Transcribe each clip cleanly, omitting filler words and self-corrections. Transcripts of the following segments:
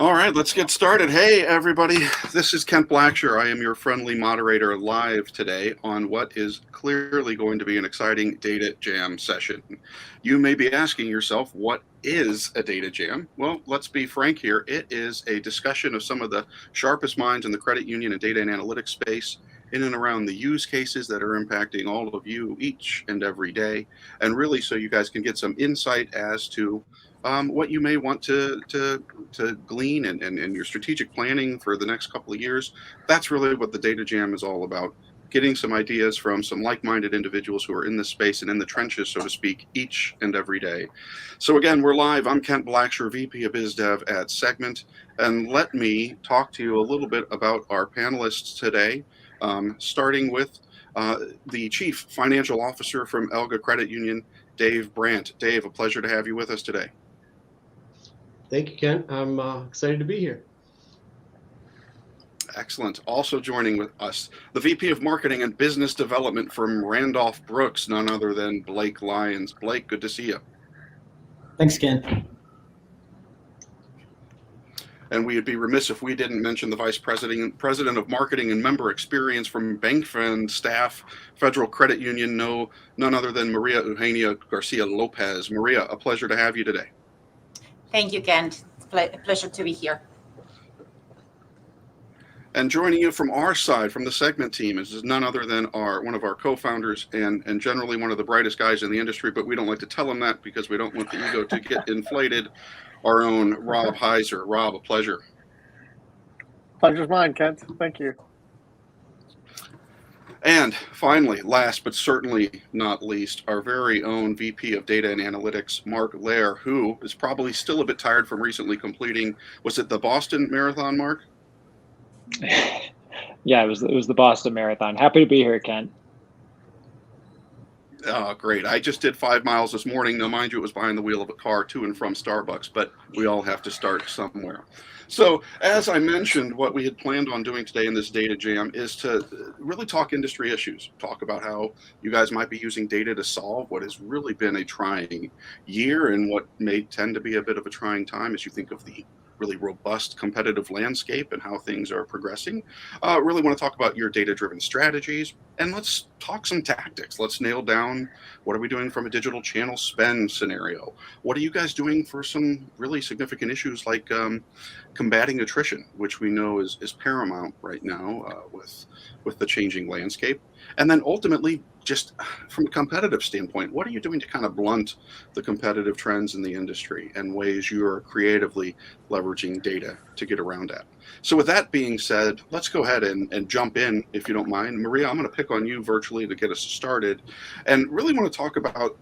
All right, let's get started. Hey, everybody. This is Kent Blacksher. I am your friendly moderator live today on what is clearly going to be an exciting data jam session. You may be asking yourself, what is a data jam? Well, let's be frank here. It is a discussion of some of the sharpest minds in the credit union and data and analytics space in and around the use cases that are impacting all of you each and every day. And really, so you guys can get some insight as to what you may want to glean and your strategic planning for the next couple of years. That's really what the Data Jam is all about. Getting some ideas from some like-minded individuals who are in this space and in the trenches, so to speak, each and every day. So again, we're live. I'm Kent Blacksher, VP of Biz Dev at Segmint. And let me talk to you a little bit about our panelists today, starting with the Chief Financial Officer from Elga Credit Union, Dave Brandt. Dave, a pleasure to have you with us today. Thank you, Ken. I'm excited to be here. Excellent. Also joining with us, the VP of Marketing and Business Development from Randolph Brooks, none other than Blake Lyons. Blake, good to see you. Thanks, Ken. And we would be remiss if we didn't mention the Vice President of Marketing and Member Experience from Bankfund staff, Federal Credit Union, none other than Maria Eugenia Garcia Lopez. Maria, a pleasure to have you today. Thank you, Kent. Pleasure to be here. And joining you from our side, from the Segmint team, is none other than one of our co-founders and generally one of the brightest guys in the industry, but we don't like to tell him that because we don't want the ego to get inflated, our own Rob Heiser. Rob, a pleasure. Pleasure's mine, Kent. Thank you. And finally, last but certainly not least, our very own VP of Data and Analytics, Mark Lair, who is probably still a bit tired from recently completing, was it the Boston Marathon, Mark? Yeah, it was the Boston Marathon. Happy to be here, Kent. Oh, great. I just did 5 miles this morning. Now, mind you, it was behind the wheel of a car to and from Starbucks, but we all have to start somewhere. So as I mentioned, what we had planned on doing today in this data jam is to really talk industry issues, talk about how you guys might be using data to solve what has really been a trying year and what may tend to be a bit of a trying time as you think of the really robust competitive landscape and how things are progressing. Really want to talk about your data-driven strategies, and let's talk some tactics. Let's nail down what are we doing from a digital channel spend scenario. What are you guys doing for some really significant issues like combating attrition, which we know is paramount right now with the changing landscape. And then ultimately, just from a competitive standpoint, what are you doing to kind of blunt the competitive trends in the industry and ways you are creatively leveraging data to get around that? So with that being said, let's go ahead and jump in, if you don't mind. Maria, I'm going to pick on you virtually to get us started and really want to talk about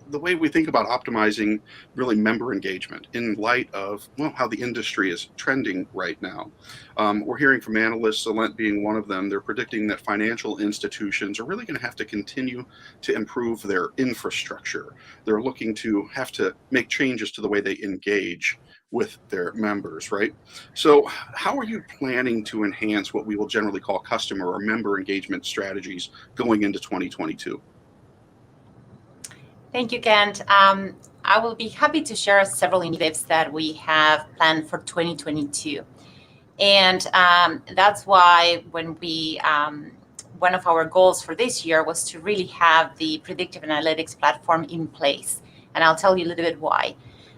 the way we think about optimizing really member engagement in light of, well, how the industry is trending right now. We're hearing from analysts, Alent being one of them, they're predicting that financial institutions are really going to have to continue to improve their infrastructure. They're looking to have to make changes to the way they engage with their members, right? So how are you planning to enhance what we will generally call customer or member engagement strategies going into 2022? Thank you, Kent. I will be happy to share several initiatives that we have planned for 2022. And that's why when we, one of our goals for this year was to really have the predictive analytics platform in place. And I'll tell you a little bit why.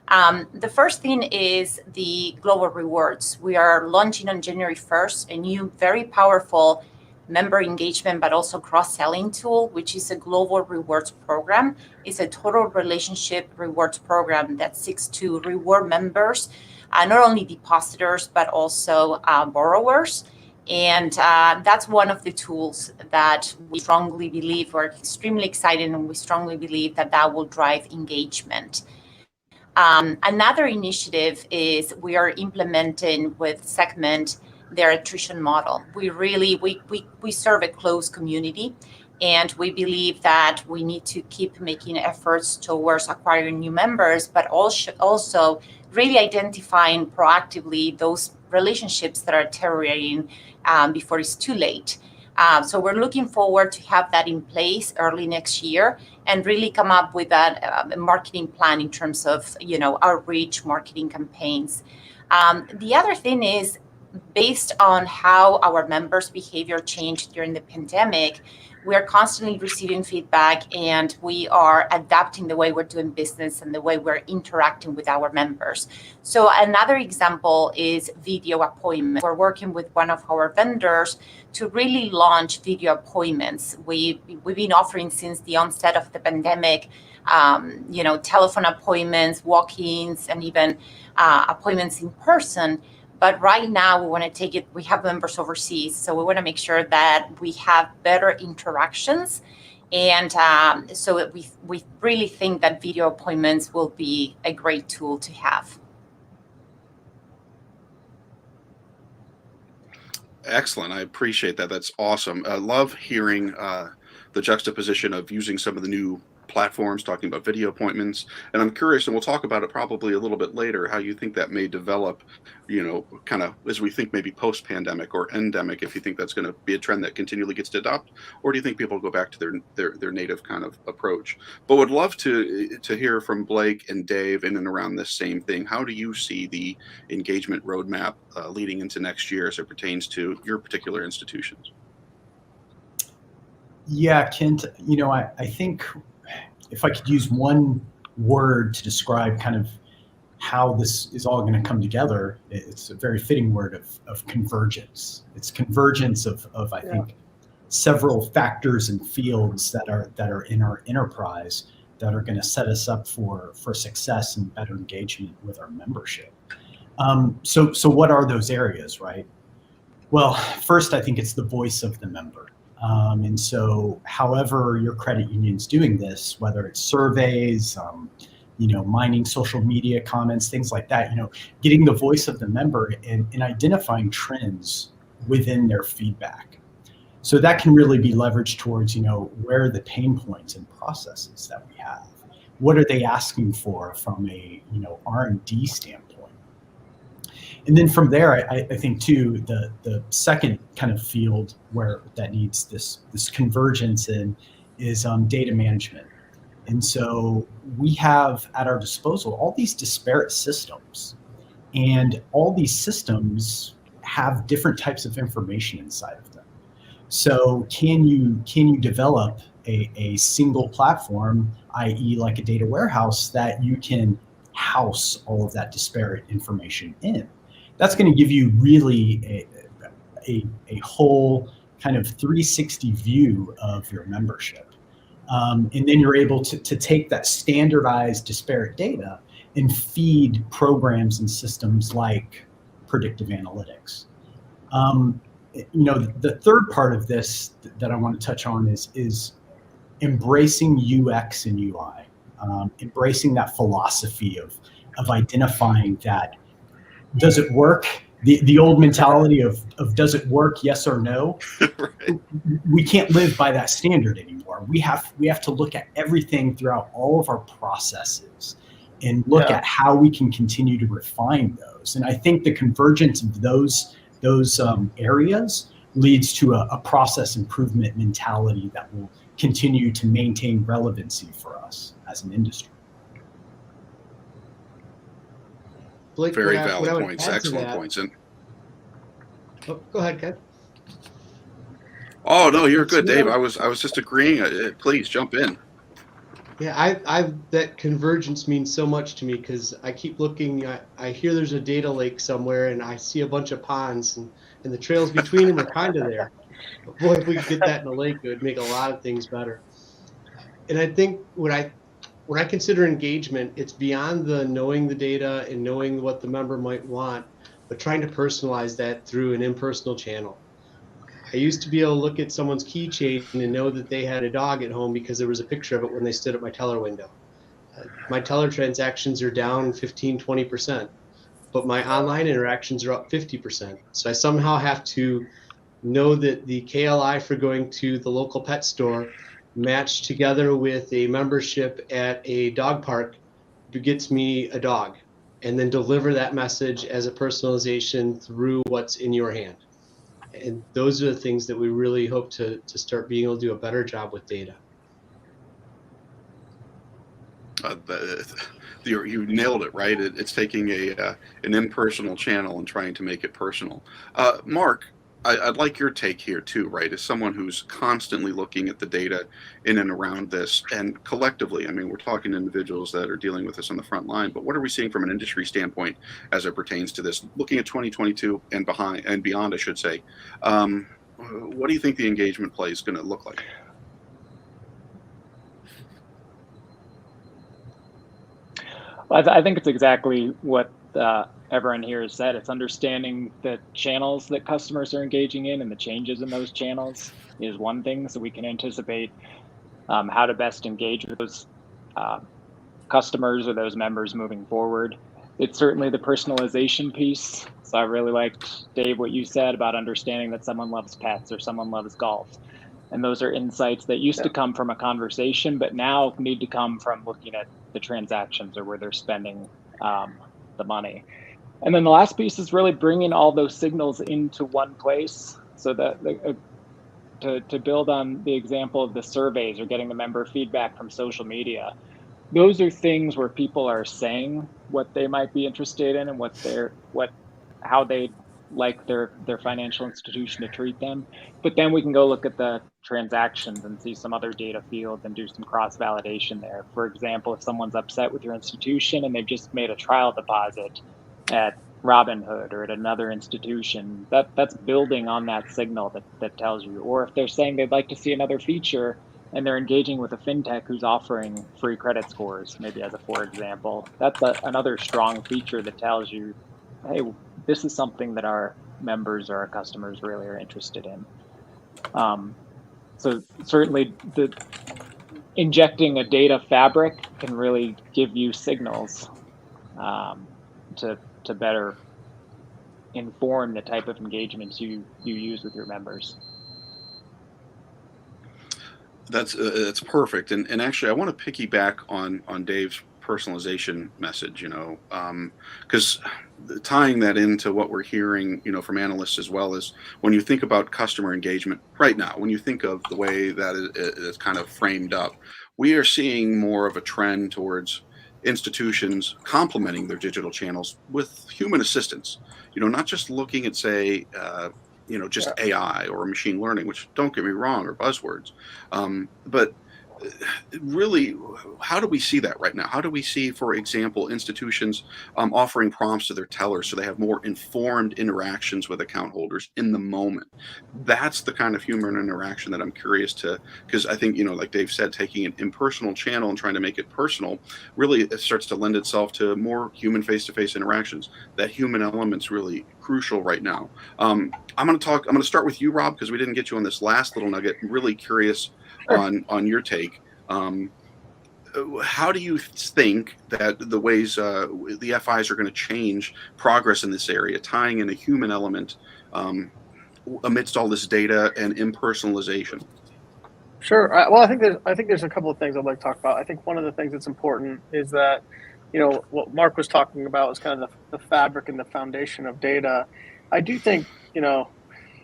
The first thing is the global rewards. We are launching on January 1st, a new, very powerful member engagement, but also cross-selling tool, which is a global rewards program. It's a total relationship rewards program that seeks to reward members, not only depositors, but also borrowers. And that's one of the tools that we strongly believe, we're extremely excited, and we strongly believe that that will drive engagement. Another initiative is we are implementing with Segmint their attrition model. We serve a closed community, and we believe that we need to keep making efforts towards acquiring new members, but also really identifying proactively those relationships that are deteriorating before it's too late. So we're looking forward to have that in place early next year and really come up with a marketing plan in terms of, outreach marketing campaigns. The other thing is, based on how our members' behavior changed during the pandemic, we are constantly receiving feedback, and we are adapting the way we're doing business and the way we're interacting with our members. So another example is video appointments. We're working with one of our vendors to really launch video appointments. We've been offering since the onset of the pandemic, telephone appointments, walk-ins, and even appointments in person. But right now, we want to take it, we have members overseas, so we want to make sure that we have better interactions. And so we really think that video appointments will be a great tool to have. Excellent. I appreciate that. That's awesome. I love hearing the juxtaposition of using some of the new platforms, talking about video appointments. And I'm curious, and we'll talk about it probably a little bit later, how you think that may develop, kind of as we think maybe post-pandemic or endemic, if you think that's going to be a trend that continually gets to adopt, or do you think people go back to their native kind of approach? But would love to hear from Blake and Dave in and around this same thing. How do you see the engagement roadmap leading into next year as it pertains to your particular institutions? Yeah, Kent, I think if I could use one word to describe kind of how this is all going to come together, it's a very fitting word of convergence. It's convergence of I think, several factors and fields that are in our enterprise that are going to set us up for success and better engagement with our membership. So what are those areas, right? Well, first, I think it's the voice of the member. And so however your credit union's doing this, whether it's surveys, mining social media comments, things like that, getting the voice of the member and identifying trends within their feedback. So that can really be leveraged towards, where are the pain points and processes that we have? What are they asking for from a, R&D standpoint? And then from there, I think too, the second kind of field where that needs this convergence in is data management. And so we have at our disposal all these disparate systems, and all these systems have different types of information inside of them. So can you develop a single platform, i.e. like a data warehouse, that you can house all of that disparate information in? That's going to give you really a whole kind of 360 view of your membership. And then you're able to take that standardized disparate data and feed programs and systems like predictive analytics. The third part of this that I want to touch on is embracing UX and UI, embracing that philosophy of identifying that. Does it work? The old mentality of does it work, yes or no? Right. We can't live by that standard anymore. We have to look at everything throughout all of our processes and look at how we can continue to refine those. And I think the convergence of those areas leads to a process improvement mentality that will continue to maintain relevancy for us as an industry. Blake, Very valid points, excellent points. And go ahead, Ken. Oh no, you're good, Dave. I was just agreeing. Please jump in. Yeah, that convergence means so much to me because I keep looking. I hear there's a data lake somewhere, and I see a bunch of ponds, and the trails between them are kind of there. But boy, if we could get that in the lake, it would make a lot of things better. And I think when I consider engagement, it's beyond the knowing the data and knowing what the member might want, but trying to personalize that through an impersonal channel. I used to be able to look at someone's keychain and know that they had a dog at home because there was a picture of it when they stood at my teller window. My teller transactions are down 15, 20%, but my online interactions are up 50%. So I somehow have to know that the KLI for going to the local pet store matched together with a membership at a dog park gets me a dog, and then deliver that message as a personalization through what's in your hand. And those are the things that we really hope to start being able to do a better job with data. You nailed it, right? It's taking an impersonal channel and trying to make it personal. Mark, I'd like your take here too, right? As someone who's constantly looking at the data in and around this, and collectively, I mean, we're talking to individuals that are dealing with this on the front line, but what are we seeing from an industry standpoint as it pertains to this? Looking at 2022 and beyond, I should say. What do you think the engagement play is going to look like? I think it's exactly what everyone here has said. It's understanding the channels that customers are engaging in and the changes in those channels is one thing, so we can anticipate how to best engage with those customers or those members moving forward. It's certainly the personalization piece. So I really liked, Dave, what you said about understanding that someone loves pets or someone loves golf. And those are insights that used to come from a conversation, but now need to come from looking at the transactions or where they're spending the money. And then the last piece is really bringing all those signals into one place, so that to build on the example of the surveys or getting the member feedback from social media. Those are things where people are saying what they might be interested in and how they like their financial institution to treat them. But then we can go look at the transactions and see some other data fields and do some cross-validation there. For example, if someone's upset with your institution and they've just made a trial deposit at Robinhood or at another institution, that's building on that signal that tells you. Or if they're saying they'd like to see another feature and they're engaging with a fintech who's offering free credit scores, maybe as a for example, that's another strong feature that tells you, hey, this is something that our members or our customers really are interested in. So certainly injecting a data fabric can really give you signals to better inform the type of engagements you use with your members. That's perfect. And actually, I want to piggyback on Dave's personalization message, because tying that into what we're hearing, from analysts as well, is when you think about customer engagement right now, when you think of the way that it is kind of framed up, we are seeing more of a trend towards institutions complementing their digital channels with human assistance, not just looking at, say, just AI or machine learning, which, don't get me wrong, are buzzwords. But really, how do we see that right now? How do we see, for example, institutions offering prompts to their tellers so they have more informed interactions with account holders in the moment? That's the kind of human interaction that I'm curious to, because I think, like Dave said, taking an impersonal channel and trying to make it personal, really it starts to lend itself to more human face-to-face interactions. That human element's really crucial right now. I'm going to start with you, Rob, because we didn't get you on this last little nugget. I'm really curious on your take. How do you think that the ways the FIs are going to change progress in this area, tying in a human element amidst all this data and impersonalization? Sure. Well, I think there's a couple of things I'd like to talk about. I think one of the things that's important is that, what Mark was talking about is kind of the fabric and the foundation of data. I do think,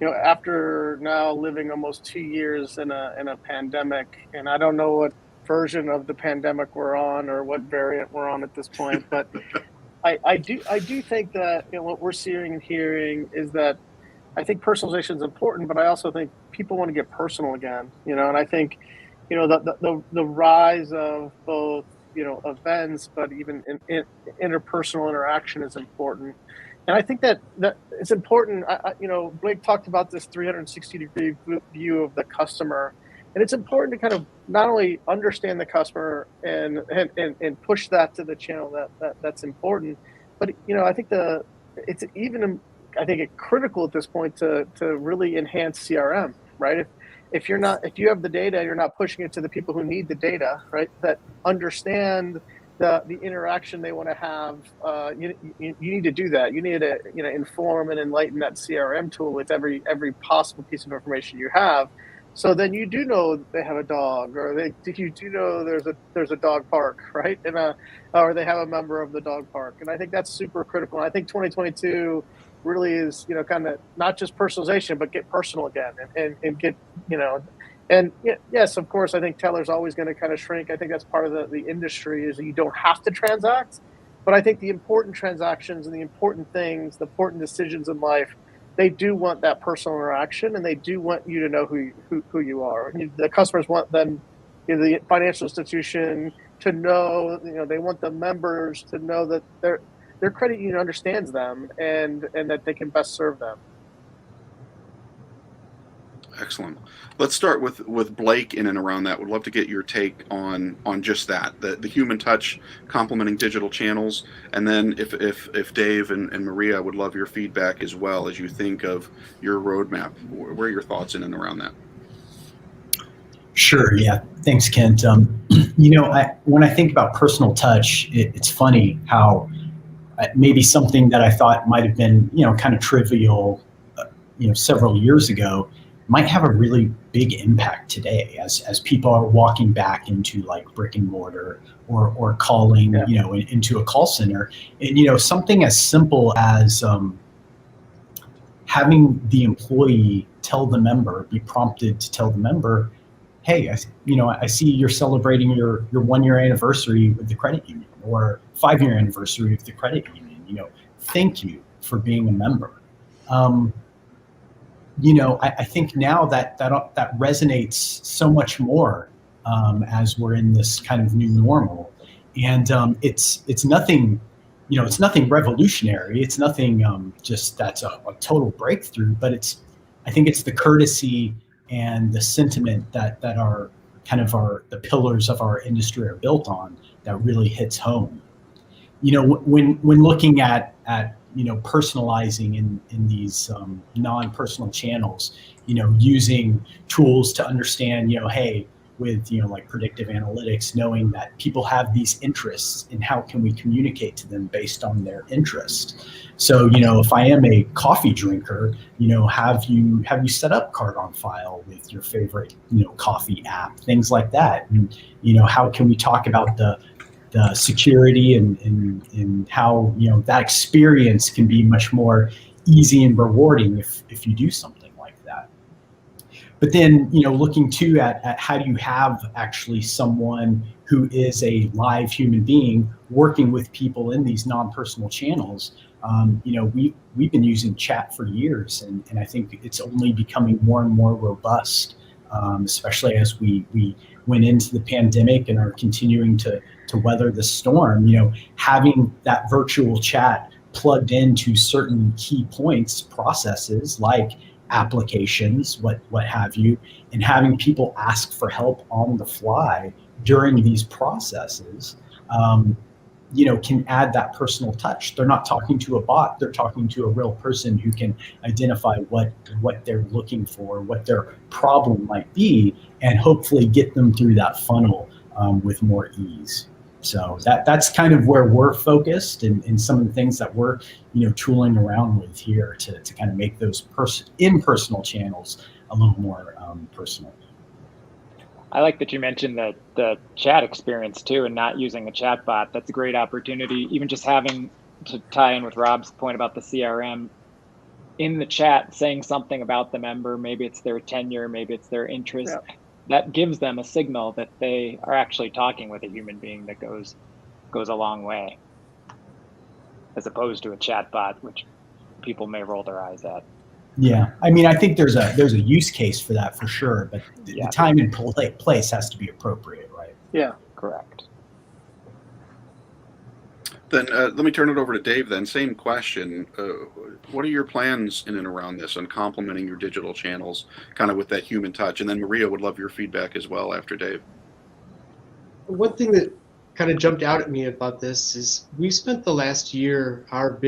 after now living almost 2 years in a pandemic, and I don't know what version of the pandemic we're on or what variant we're on at this point, but I do think that what we're seeing and hearing is that I think personalization is important, but I also think people want to get personal again, and I think the rise of both events, but even interpersonal interaction is important. And I think that it's important. Blake talked about this 360-degree view of the customer, and it's important to kind of not only understand the customer and push that to the channel that's important, but I think it's critical at this point to really enhance CRM, right? If you have the data, you're not pushing it to the people who need the data, right? That understand the interaction they want to have. You need to do that. You need to inform and enlighten that CRM tool with every possible piece of information you have. So then you do know they have a dog, or you do know there's a dog park, right? Or they have a member of the dog park. And I think that's super critical. And I think 2022 really is kind of not just personalization, but get personal again and get And yes, of course, I think teller's always going to kind of shrink. I think that's part of the industry is that you don't have to transact. But I think the important transactions and the important things, the important decisions in life, they do want that personal interaction, and they do want you to know who you are. The customers want them, the financial institution to know, they want the members to know that their credit union understands them and that they can best serve them. Excellent. Let's start with Blake in and around that. Would love to get your take on just that, the human touch complementing digital channels, and then if Dave and Maria, would love your feedback as well as you think of your roadmap. What are your thoughts in and around that? Sure. Yeah. Thanks, Kent. When I think about personal touch, it's funny how maybe something that I thought might have been, kind of trivial, several years ago, might have a really big impact today as people are walking back into like brick and mortar or calling, into a call center. And, something as simple as having the employee be prompted to tell the member, hey, I see you're celebrating your 1-year anniversary with the credit union or 5-year anniversary with the credit union. Thank you for being a member. I think now that resonates so much more as we're in this kind of new normal, and it's nothing, it's nothing revolutionary. It's nothing just that's a total breakthrough. But I think it's the courtesy and the sentiment that are kind of the pillars of our industry are built on that really hits home. When looking at personalizing in these non-personal channels, using tools to understand, hey, with, like predictive analytics, knowing that people have these interests and how can we communicate to them based on their interest. So, if I am a coffee drinker, have you set up card on file with your favorite, coffee app, things like that. And, how can we talk about the security and how that experience can be much more easy and rewarding if you do something like that. But then looking too at how do you have actually someone who is a live human being working with people in these non-personal channels. We've been using chat for years, and I think it's only becoming more and more robust, especially as we went into the pandemic and are continuing to weather the storm. Having that virtual chat plugged into certain key points, processes like applications, what have you, and having people ask for help on the fly during these processes, can add that personal touch. They're not talking to a bot, they're talking to a real person who can identify what they're looking for, what their problem might be, and hopefully get them through that funnel with more ease. So that's kind of where we're focused and some of the things that we're, tooling around with here to kind of make those impersonal channels a little more personal. I like that you mentioned the chat experience too, and not using a chat bot. That's a great opportunity. Even just having to tie in with Rob's point about the CRM in the chat, saying something about the member, maybe it's their tenure, maybe it's their interest. Yeah. That gives them a signal that they are actually talking with a human being that goes a long way, as opposed to a chat bot, which people may roll their eyes at. Yeah, I think there's a use case for that for sure, but the time and place has to be appropriate, right? Yeah, correct. Then let me turn it over to Dave then. Same question. What are your plans in and around this on complementing your digital channels kind of with that human touch? And then Maria, would love your feedback as well after Dave. One thing that kind of jumped out at me about this is we spent the last year, our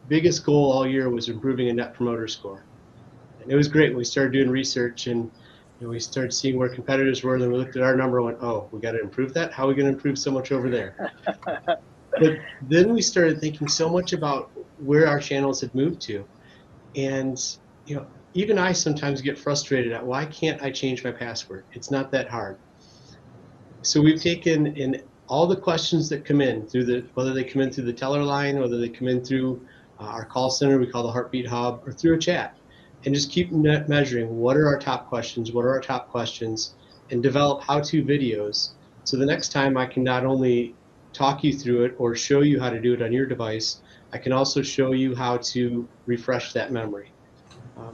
biggest goal all year was improving a net promoter score. And it was great. We started doing research and we started seeing where competitors were, and then we looked at our number and went, oh, we got to improve that? How are we going to improve so much over there? But then we started thinking so much about where our channels had moved to. And, even I sometimes get frustrated at why can't I change my password? It's not that hard. So we've taken in all the questions that come in whether they come in through the teller line, whether they come in through our call center, we call the Heartbeat Hub, or through a chat. and just keep measuring what are our top questions, and develop how-to videos. So the next time I can not only talk you through it or show you how to do it on your device, I can also show you how to refresh that memory.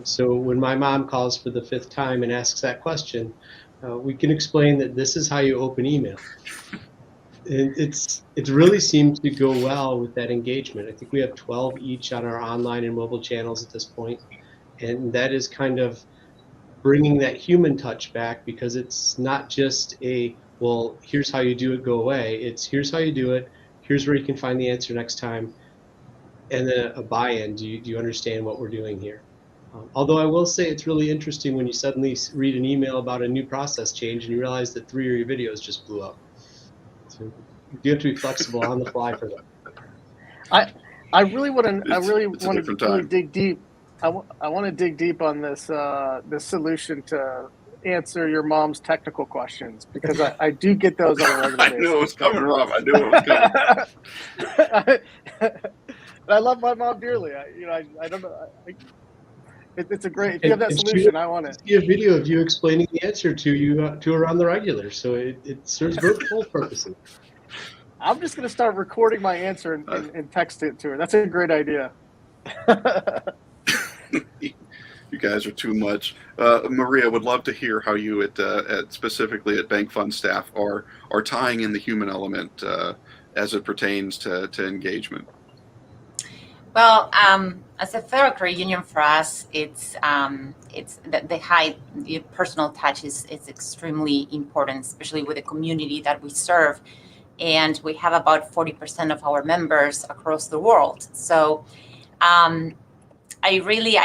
So when my mom calls for the 5th time and asks that question, we can explain that this is how you open email. And it really seems to go well with that engagement. I think we have 12 each on our online and mobile channels at this point. And that is kind of bringing that human touch back, because it's not just well, here's how you do it, go away. It's here's how you do it, here's where you can find the answer next time, and then a buy-in. Do you understand what we're doing here? Although I will say it's really interesting when you suddenly read an email about a new process change and you realize that 3 of your videos just blew up. So you have to be flexible on the fly for that. I really want to dig deep. I want to dig deep on this solution to answer your mom's technical questions, because I do get those on a regular basis. I knew it was coming, Rob. I knew it was coming. I love my mom dearly. I don't know. It's a great. If you have that solution, I want it. See a video of you explaining the answer to her on the regular, so it serves both purposes. I'm just going to start recording my answer and text it to her. That's a great idea. You guys are too much. Maria, would love to hear how you specifically at Bankfund staff are tying in the human element as it pertains to engagement. Well, as a federal credit union, for us, it's the personal touch is extremely important, especially with the community that we serve, and we have about 40% of our members across the world. So, I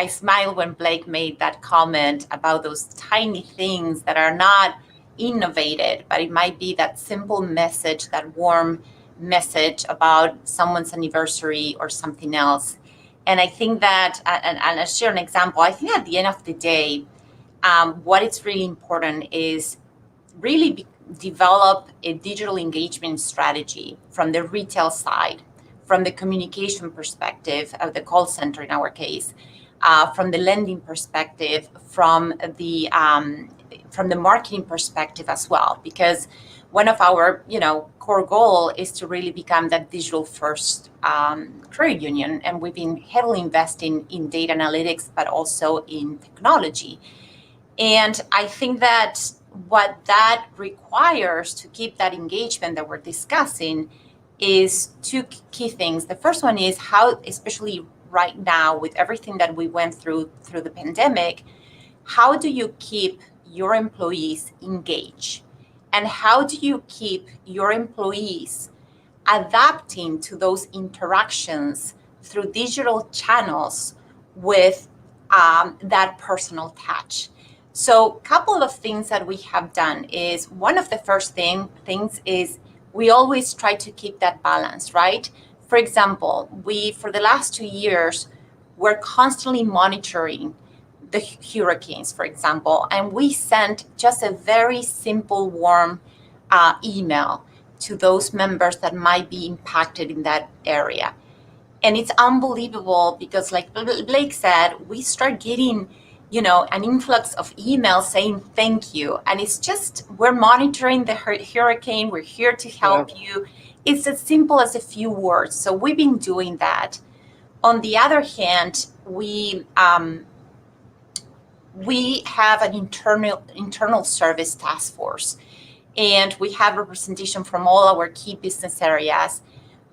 smiled when Blake made that comment about those tiny things that are not innovated, but it might be that simple message, that warm message about someone's anniversary or something else. And I think that, and I'll share an example, I think at the end of the day, what is really important is really develop a digital engagement strategy from the retail side, from the communication perspective of the call center in our case, from the lending perspective, from the marketing perspective as well, because one of our core goal is to really become that digital first credit union, and we've been heavily investing in data analytics, but also in technology. And I think that what that requires to keep that engagement that we're discussing is 2 key things. The first one is how, especially right now with everything that we went through the pandemic, how do you keep your employees engaged? And how do you keep your employees adapting to those interactions through digital channels with that personal touch? So a couple of things that we have done is, one of the first things is we always try to keep that balance, right? For example, for the last 2 years, we're constantly monitoring the hurricanes, for example, and we sent just a very simple, warm email to those members that might be impacted in that area. And it's unbelievable because, like Blake said, we start getting, an influx of emails saying thank you. And it's just, we're monitoring the hurricane. We're here to help you. It's as simple as a few words. So we've been doing that. On the other hand, we have an internal service task force, and we have representation from all our key business areas.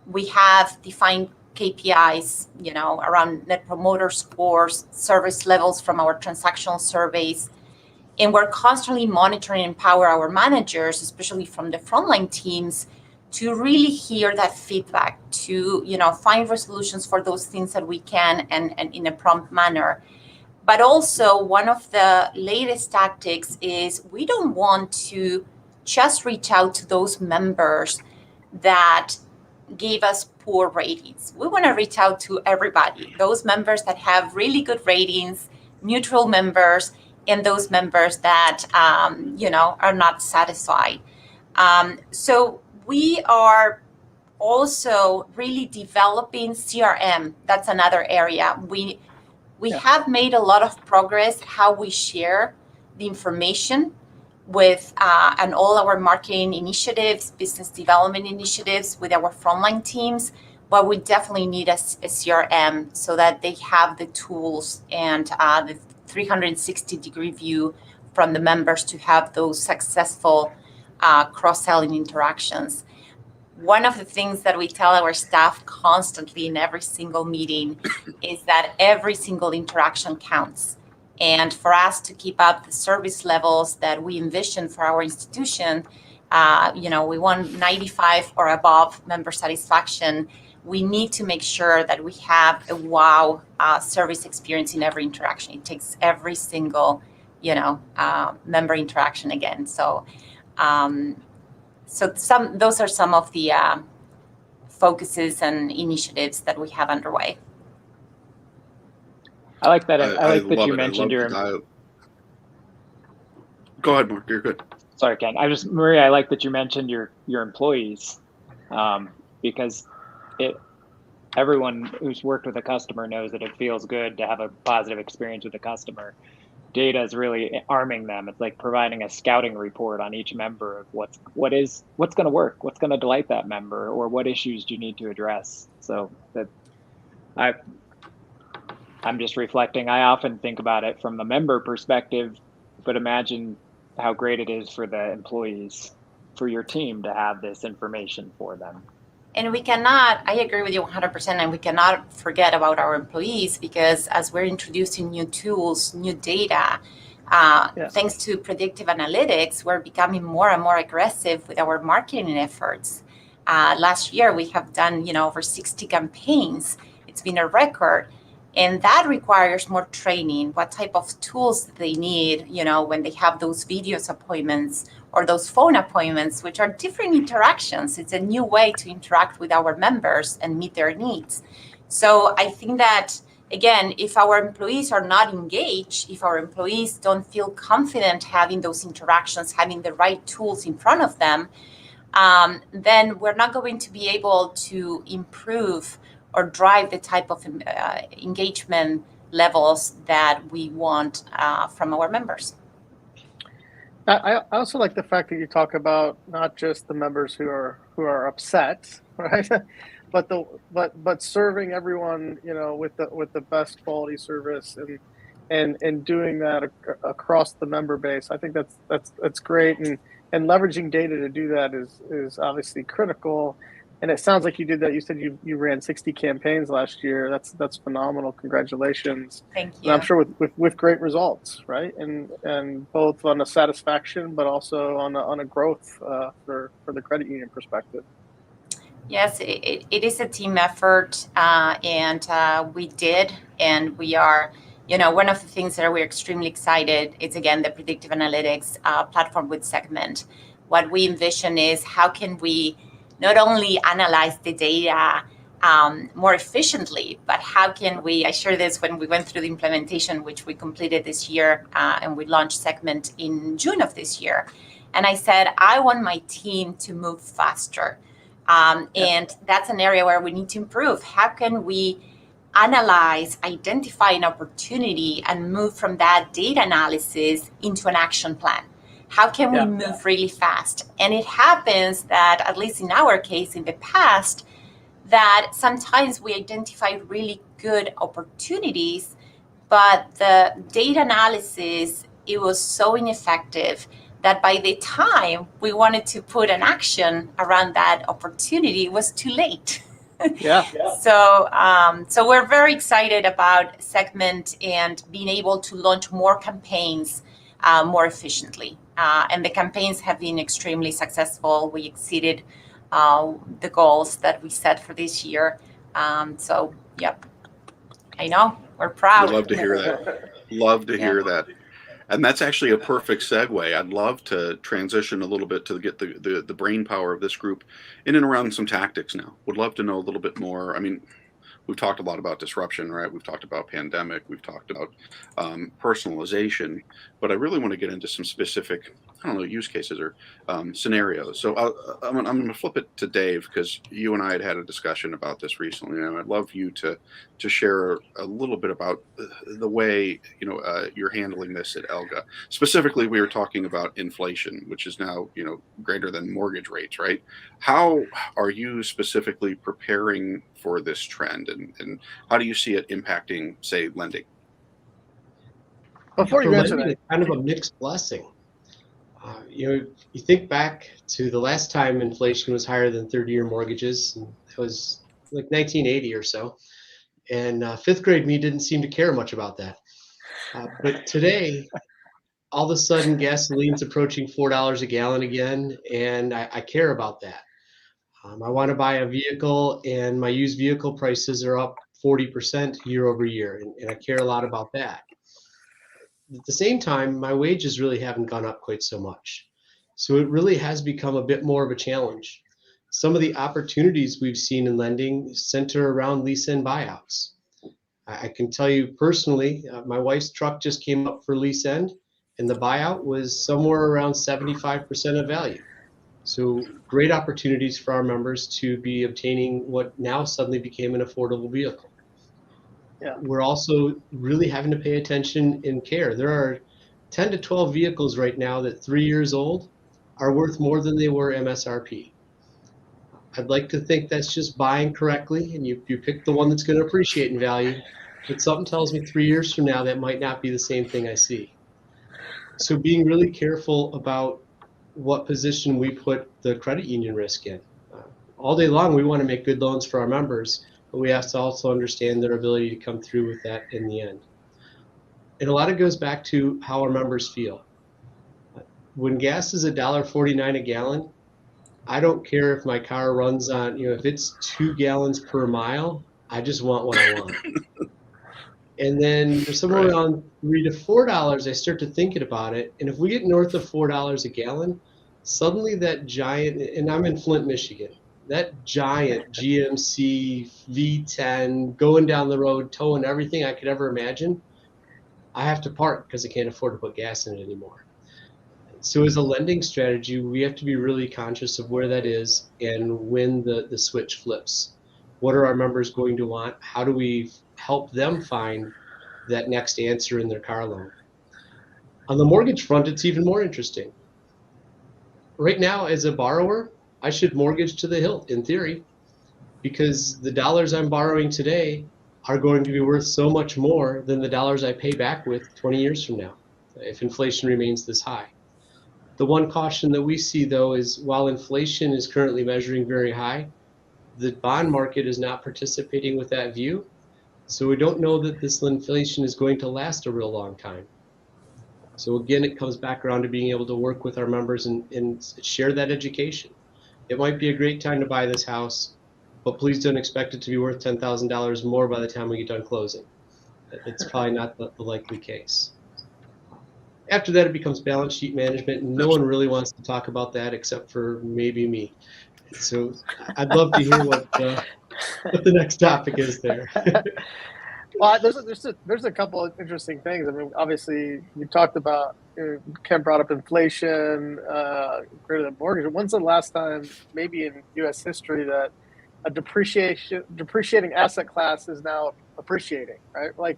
We have defined KPIs, around net promoter scores, service levels from our transactional surveys, and we're constantly monitoring and empower our managers, especially from the frontline teams, to really hear that feedback, to find resolutions for those things that we can, and in a prompt manner. But also, one of the latest tactics is we don't want to just reach out to those members that gave us poor ratings. We want to reach out to everybody, those members that have really good ratings, neutral members, and those members that are not satisfied. So we are also really developing CRM. That's another area. We have made a lot of progress how we share the information with and all our marketing initiatives, business development initiatives with our frontline teams, but we definitely need a CRM so that they have the tools and the 360-degree view from the members to have those successful cross-selling interactions. One of the things that we tell our staff constantly in every single meeting is that every single interaction counts. And for us to keep up the service levels that we envision for our institution, we want 95 or above member satisfaction. We need to make sure that we have a wow service experience in every interaction. It takes every single, member interaction again. So, those are some of the focuses and initiatives that we have underway. I like that. I like that you mentioned your. Go ahead, Mark. You're good. Sorry, Ken. Maria, I like that you mentioned your employees, because everyone who's worked with a customer knows that it feels good to have a positive experience with a customer. Data is really arming them. It's like providing a scouting report on each member of what's going to work, what's going to delight that member, or what issues do you need to address. So that I'm just reflecting. I often think about it from the member perspective, but imagine how great it is for the employees, for your team to have this information for them. And I agree with you 100%, and we cannot forget about our employees, because as we're introducing new tools, new data, thanks to predictive analytics, we're becoming more and more aggressive with our marketing efforts. Last year, we have done, over 60 campaigns. It's been a record. And that requires more training, what type of tools they need, when they have those videos appointments or those phone appointments, which are different interactions. It's a new way to interact with our members and meet their needs. So I think that, again, if our employees are not engaged, if our employees don't feel confident having those interactions, having the right tools in front of them, then we're not going to be able to improve or drive the type of engagement levels that we want from our members. I also like the fact that you talk about not just the members who are upset, right? but serving everyone, with the best quality service and doing that across the member base. I think that's great, and leveraging data to do that is obviously critical. And it sounds like you did that. You said you ran 60 campaigns last year. That's phenomenal. Congratulations. Thank you. And I'm sure with great results, right? And both on a satisfaction, but also on a growth for the credit union perspective. Yes, it is a team effort, and we did, and we are. One of the things that we're extremely excited is, again, the predictive analytics platform with Segmint. What we envision is how can we not only analyze the data more efficiently, but how can we, I shared this when we went through the implementation, which we completed this year, and we launched Segmint in June of this year. And I said, I want my team to move faster. And that's an area where we need to improve. How can we analyze, identify an opportunity, and move from that data analysis into an action plan? How can we move really fast? And it happens that, at least in our case in the past, that sometimes we identify really good opportunities, but the data analysis, it was so ineffective that by the time we wanted to put an action around that opportunity, it was too late. So we're very excited about Segmint and being able to launch more campaigns more efficiently. And the campaigns have been extremely successful. We exceeded the goals that we set for this year. So, I know, we're proud. I'd love to hear that. Love to hear that. And that's actually a perfect segue. I'd love to transition a little bit to get the brain power of this group in and around some tactics now. Would love to know a little bit more. I mean, we've talked a lot about disruption, right? We've talked about pandemic, we've talked about personalization, but I really want to get into some specific, I don't know, use cases or scenarios. So I'm going to flip it to Dave, because you and I had a discussion about this recently, and I'd love you to share a little bit about the way you're handling this at Elga. Specifically, we were talking about inflation, which is now greater than mortgage rates, right? How are you specifically preparing for this trend, and how do you see it impacting, say, lending? Before you For answer lending, that, it's kind of a mixed blessing. You think back to the last time inflation was higher than 30-year mortgages, and it was like 1980 or so. And fifth grade me didn't seem to care much about that. But today, all of a sudden, gasoline's approaching $4 a gallon again, and I care about that. I want to buy a vehicle, and my used vehicle prices are up 40% year over year, and I care a lot about that. At the same time, my wages really haven't gone up quite so much. So it really has become a bit more of a challenge. Some of the opportunities we've seen in lending center around lease end buyouts. I can tell you personally, my wife's truck just came up for lease end, and the buyout was somewhere around 75% of value. So great opportunities for our members to be obtaining what now suddenly became an affordable vehicle. yeah, We're also really having to pay attention and care. There are 10 to 12 vehicles right now that 3 years old are worth more than they were MSRP. I'd like to think that's just buying correctly, and you pick the one that's going to appreciate in value, but something tells me 3 years from now that might not be the same thing I see. So being really careful about what position we put the credit union risk in. All day long, we want to make good loans for our members, but we have to also understand their ability to come through with that in the end. And a lot of it goes back to how our members feel. When gas is $1.49 a gallon, I don't care if my car runs on, if it's 2 gallons per mile, I just want what I want. And then somewhere Right. around $3 to $4, I start to thinking about it. And if we get north of $4 a gallon, suddenly that giant, and I'm in Flint, Michigan, that giant GMC V10 going down the road, towing everything I could ever imagine, I have to park because I can't afford to put gas in it anymore. So as a lending strategy, we have to be really conscious of where that is and when the switch flips. What are our members going to want? How do we help them find that next answer in their car loan? On the mortgage front, it's even more interesting. Right now, as a borrower, I should mortgage to the hilt in theory, because the dollars I'm borrowing today are going to be worth so much more than the dollars I pay back with 20 years from now, if inflation remains this high. The one caution that we see, though, is while inflation is currently measuring very high, the bond market is not participating with that view. So we don't know that this inflation is going to last a real long time. So again, it comes back around to being able to work with our members and share that education. It might be a great time to buy this house, but please don't expect it to be worth $10,000 more by the time we get done closing. It's probably not the likely case. After that, it becomes balance sheet management, and no one really wants to talk about that except for maybe me. So I'd love to hear what the next topic is there. well, there's a couple of interesting things. I mean, obviously, you talked about Ken brought up inflation, greater than mortgage. When's the last time, maybe in U.S. history, that a depreciating asset class is now appreciating? Right, like.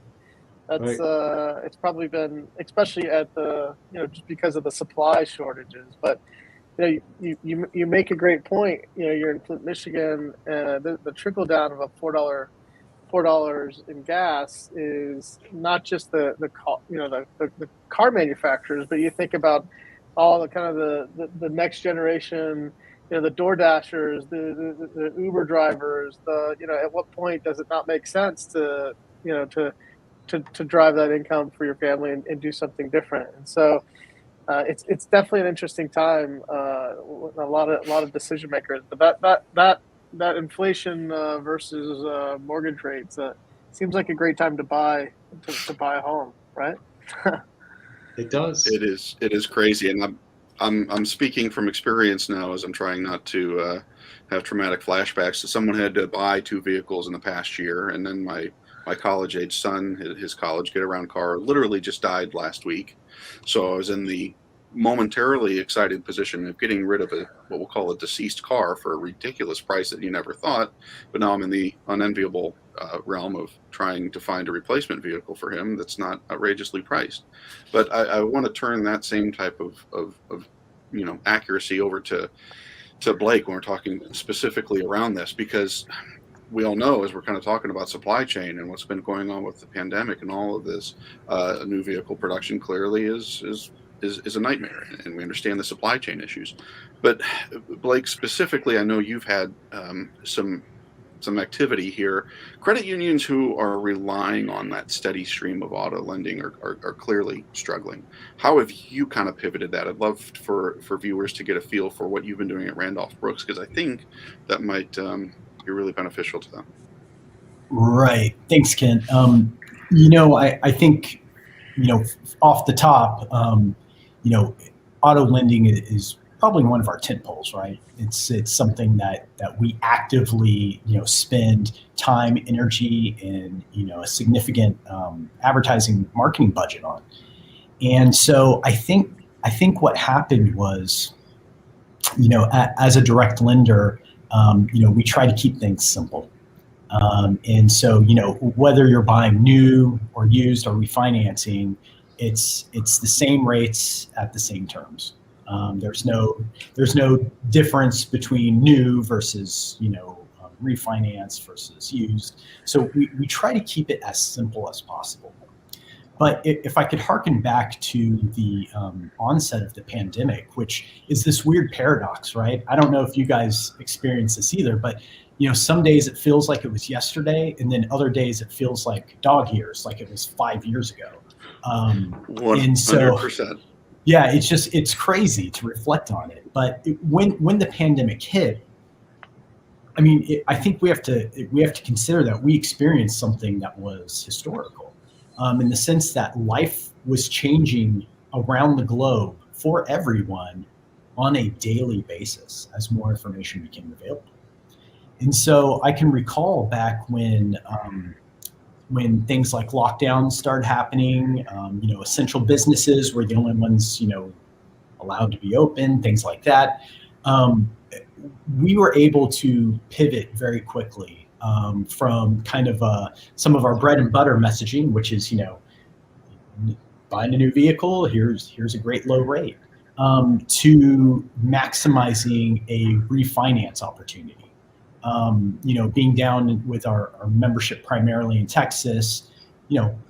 That's Right. it's probably been, especially at the just because of the supply shortages. But you make a great point. You're in Flint, Michigan. The trickle down of a $4 in gas is not just the car manufacturers, but you think about all the kind of the next generation. The Door Dashers, the Uber drivers. At what point does it not make sense to drive that income for your family and do something different? And so it's definitely an interesting time. With a lot of decision makers, but that inflation versus mortgage rates seems like a great time to buy a home, right? It does. It is crazy, and I'm speaking from experience now, as I'm trying not to have traumatic flashbacks. So someone had to buy 2 vehicles in the past year, and then my college-age son, his college get-around car, literally just died last week. So I was in the momentarily excited position of getting rid of what we'll call a deceased car for a ridiculous price that you never thought. But now I'm in the unenviable realm of trying to find a replacement vehicle for him that's not outrageously priced. But I want to turn that same type of accuracy over to Blake when we're talking specifically around this, because we all know, as we're kind of talking about supply chain and what's been going on with the pandemic and all of this, new vehicle production clearly is a nightmare, and we understand the supply chain issues. But Blake, specifically, I know you've had some activity here. Credit unions who are relying on that steady stream of auto lending are clearly struggling. How have you kind of pivoted that? I'd love for viewers to get a feel for what you've been doing at Randolph Brooks, because I think that might be really beneficial to them. Right. Thanks, Ken. I think, off the top, auto lending is probably one of our tent poles, right? It's something that we actively, spend time, energy, and, a significant advertising marketing budget on. And so I think what happened was, as a direct lender, we try to keep things simple. And so, whether you're buying new or used or refinancing, it's the same rates at the same terms. There's no difference between new versus, refinance versus used. So we try to keep it as simple as possible. But if I could harken back to the onset of the pandemic, which is this weird paradox, right? I don't know if you guys experience this either, but some days it feels like it was yesterday, and then other days it feels like dog years, like it was 5 years ago. 100%. And so, yeah, it's crazy to reflect on it. But when the pandemic hit, I mean, I think we have to consider that we experienced something that was historical, in the sense that life was changing around the globe for everyone on a daily basis as more information became available. And so I can recall back when things like lockdowns started happening, essential businesses were the only ones, allowed to be open, things like that. We were able to pivot very quickly from kind of some of our bread and butter messaging, which is, buying a new vehicle, here's a great low rate, to maximizing a refinance opportunity. Being down with our membership primarily in Texas,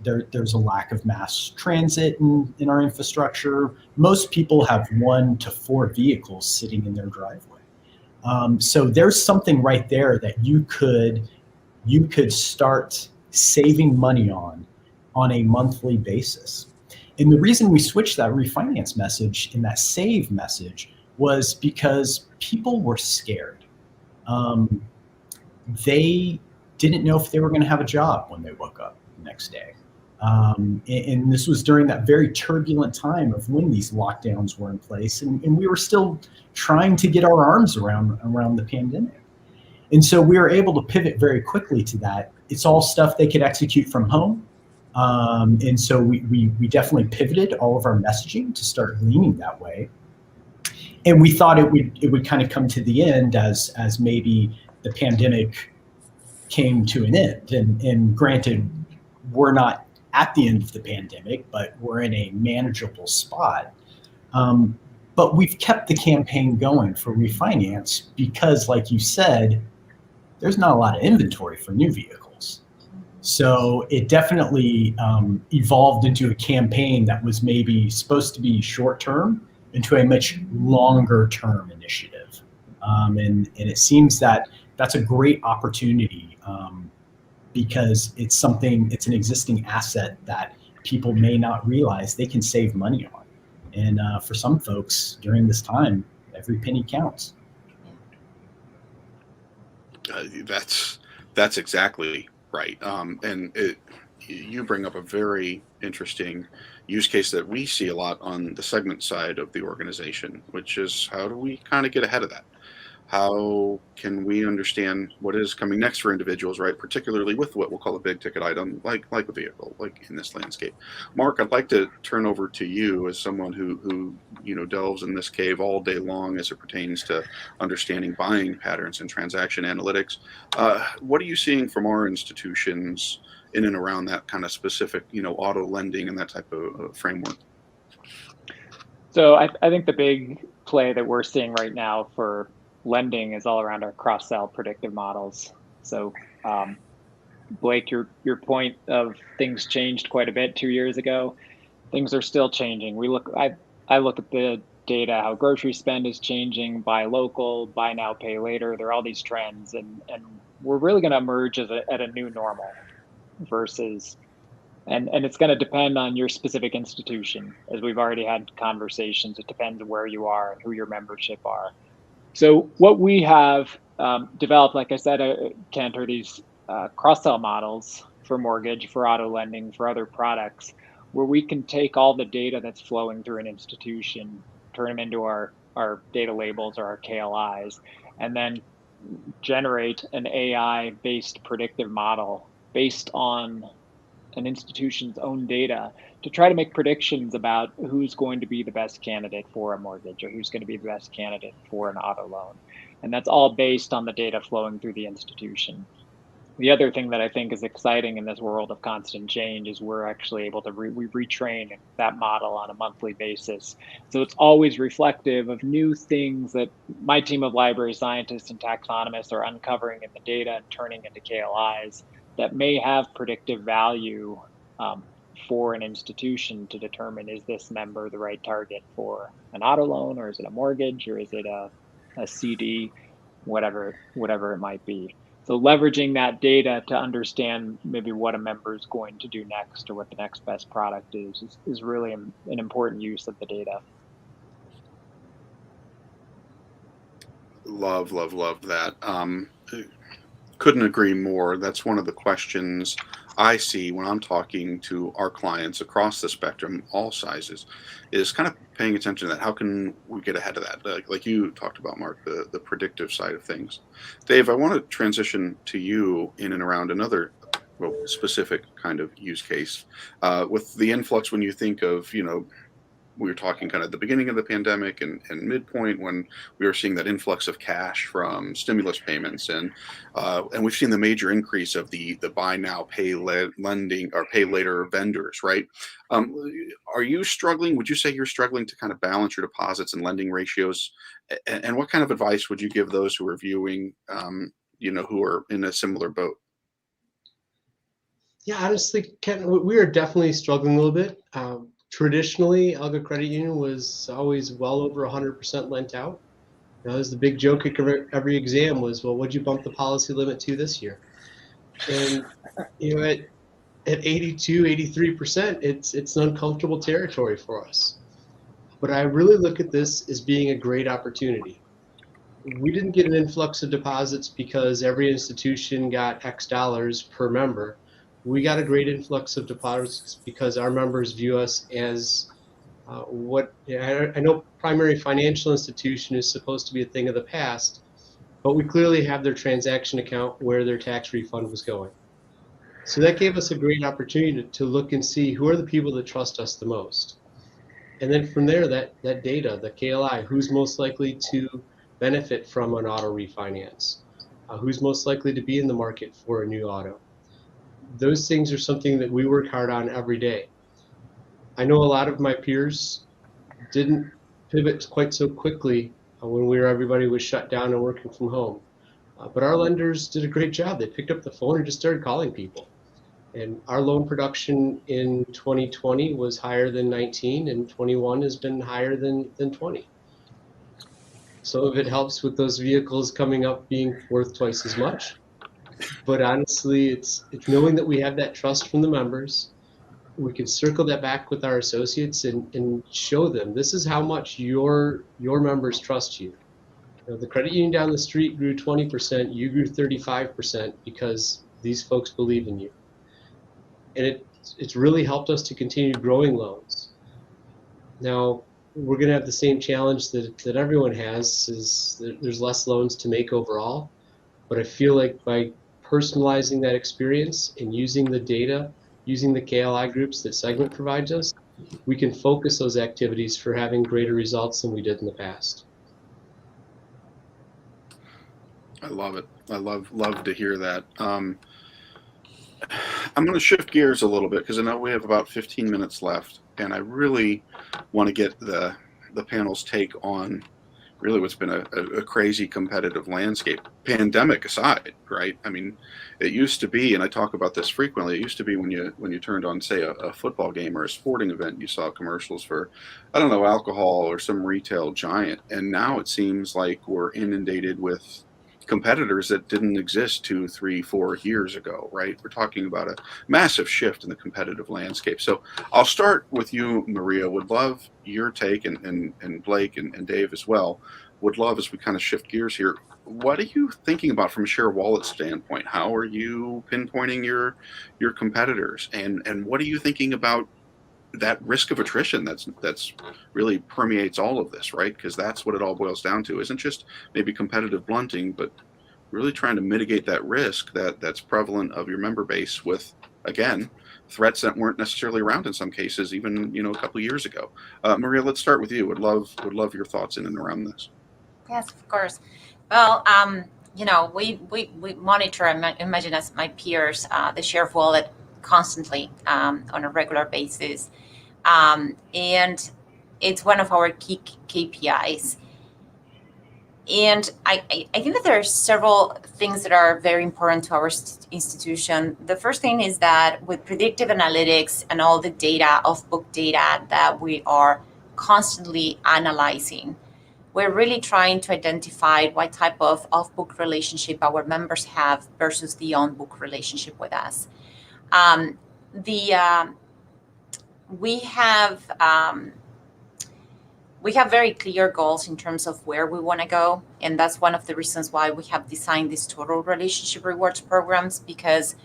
there's a lack of mass transit in our infrastructure. Most people have 1 to 4 vehicles sitting in their driveway. So there's something right there that you could start saving money on a monthly basis. And the reason we switched that refinance message and that save message was because people were scared. They didn't know if they were going to have a job when they woke up the next day. And this was during that very turbulent time of when these lockdowns were in place. And we were still trying to get our arms around the pandemic. And so we were able to pivot very quickly to that. It's all stuff they could execute from home. And so we definitely pivoted all of our messaging to start leaning that way. And we thought it would kind of come to the end as maybe the pandemic came to an end. And granted, we're not at the end of the pandemic, but we're in a manageable spot. But we've kept the campaign going for refinance because, like you said, there's not a lot of inventory for new vehicles. So it definitely evolved into a campaign that was maybe supposed to be short-term into a much longer-term initiative. And it seems that that's a great opportunity because it's an existing asset that people may not realize they can save money on. And for some folks during this time, every penny counts. That's exactly right. And you bring up a very interesting use case that we see a lot on the Segmint side of the organization, which is how do we kind of get ahead of that? How can we understand what is coming next for individuals, right? Particularly with what we'll call a big ticket item, like a vehicle, like in this landscape. Mark, I'd like to turn over to you as someone who delves in this cave all day long as it pertains to understanding buying patterns and transaction analytics. What are you seeing from our institutions in and around that kind of specific, auto lending and that type of framework? So I think the big play that we're seeing right now for lending is all around our cross-sell predictive models. So Blake, your point of things changed quite a bit 2 years ago. Things are still changing. I look at the data, how grocery spend is changing, buy local, buy now, pay later. There are all these trends, and we're really going to emerge at a new normal versus, and it's going to depend on your specific institution. As we've already had conversations, it depends on where you are and who your membership are. So what we have developed, like I said, Cantor, these cross-sell models for mortgage, for auto lending, for other products, where we can take all the data that's flowing through an institution, turn them into our data labels or our KLIs, and then generate an AI-based predictive model based on an institution's own data to try to make predictions about who's going to be the best candidate for a mortgage or who's going to be the best candidate for an auto loan. And that's all based on the data flowing through the institution. The other thing that I think is exciting in this world of constant change is we're actually able to we retrain that model on a monthly basis. So it's always reflective of new things that my team of library scientists and taxonomists are uncovering in the data and turning into KLIs that may have predictive value for an institution to determine, is this member the right target for an auto loan, or is it a mortgage, or is it a CD, whatever it might be. So leveraging that data to understand maybe what a member is going to do next or what the next best product is really an important use of the data. Love that. Couldn't agree more. That's one of the questions I see when I'm talking to our clients across the spectrum, all sizes, is kind of paying attention to that. How can we get ahead of that? Like you talked about, Mark, the predictive side of things. Dave, I want to transition to you in and around another specific kind of use case with the influx. When you think of, we were talking kind of at the beginning of the pandemic and midpoint when we were seeing that influx of cash from stimulus payments, and we've seen the major increase of the buy now, pay lending or pay later vendors, right? Are you struggling? Would you say you're struggling to kind of balance your deposits and lending ratios? And what kind of advice would you give those who are viewing, who are in a similar boat? Yeah, honestly, Ken, we are definitely struggling a little bit. Traditionally, Elga Credit Union was always well over 100% lent out. That was the big joke at every exam was, well, what'd you bump the policy limit to this year? And at 82, 83%, it's an uncomfortable territory for us. But I really look at this as being a great opportunity. We didn't get an influx of deposits because every institution got X dollars per member. We got a great influx of deposits because our members view us as I know primary financial institution is supposed to be a thing of the past, but we clearly have their transaction account where their tax refund was going. So that gave us a great opportunity to look and see who are the people that trust us the most. And then from there, that data, the KLI, who's most likely to benefit from an auto refinance, who's most likely to be in the market for a new auto. Those things are something that we work hard on every day. I know a lot of my peers didn't pivot quite so quickly when everybody was shut down and working from home. But our lenders did a great job. They picked up the phone and just started calling people. And our loan production in 2020 was higher than 19, and 21 has been higher than 20. Some of it helps with those vehicles coming up being worth twice as much. But honestly, it's knowing that we have that trust from the members. We can circle that back with our associates and show them this is how much your members trust you. The credit union down the street grew 20%, you grew 35% because these folks believe in you. and it's really helped us to continue growing loans. Now, we're going to have the same challenge that everyone has, is there's less loans to make overall. But I feel like by personalizing that experience and using the data, using the KLI groups that Segmint provides us, we can focus those activities for having greater results than we did in the past. I love it. I love to hear that. I'm going to shift gears a little bit because I know we have about 15 minutes left, and I really want to get the panel's take on really what's been a crazy competitive landscape, pandemic aside, right? I mean, it used to be, and I talk about this frequently, it used to be when you turned on, say, a football game or a sporting event, you saw commercials for, I don't know, alcohol or some retail giant. And now it seems like we're inundated with competitors that didn't exist 2, 3, 4 years ago, right? We're talking about a massive shift in the competitive landscape. So I'll start with you, Maria. Would love your take, and Blake and Dave as well. Would love, as we kind of shift gears here, what are you thinking about from a share wallet standpoint? How are you pinpointing your competitors, and what are you thinking about that risk of attrition that's really permeates all of this, right? Because that's what it all boils down to. Isn't just maybe competitive blunting, but really trying to mitigate that risk that's prevalent of your member base with, again, threats that weren't necessarily around in some cases even a couple of years ago. Maria, let's start with you. Would love your thoughts in and around this. Yes, of course. Well, we monitor, imagine as my peers, the share of wallet constantly on a regular basis. And it's one of our key KPIs. And I think that there are several things that are very important to our institution. The first thing is that with predictive analytics and all the data, off-book data that we are constantly analyzing, we're really trying to identify what type of off-book relationship our members have versus the on-book relationship with us. We have very clear goals in terms of where we want to go, and that's one of the reasons why we have designed these total relationship rewards programs, because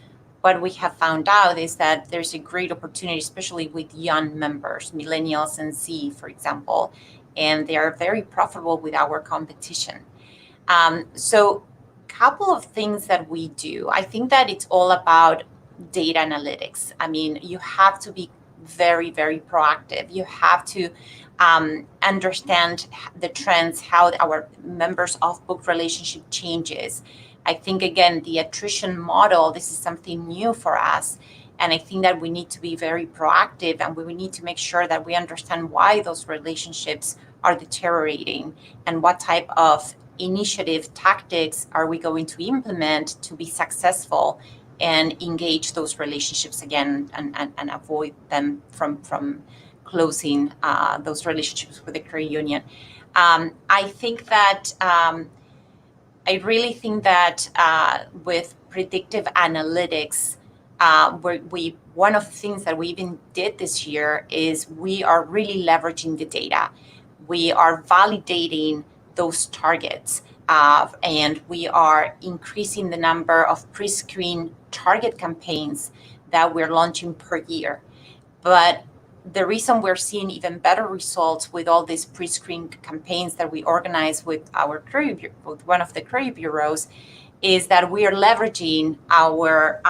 what we have found out is that there's a great opportunity, especially with young members, millennials and Z, for example, and they are very profitable with our competition. So a couple of things that we do, I think that it's all about data analytics. I mean, you have to be very, very proactive. You have to understand the trends, how our members' off-book relationship changes. I think, again, the attrition model, this is something new for us. And I think that we need to be very proactive, and we need to make sure that we understand why those relationships are deteriorating and what type of initiative tactics are we going to implement to be successful and engage those relationships again and avoid them from closing those relationships with the credit union. I think that I really think that with predictive analytics, one of the things that we even did this year is we are really leveraging the data. We are validating those targets, and we are increasing the number of pre-screen target campaigns that we're launching per year. But the reason we're seeing even better results with all these pre-screen campaigns that we organize with with one of the credit bureaus is that we are leveraging our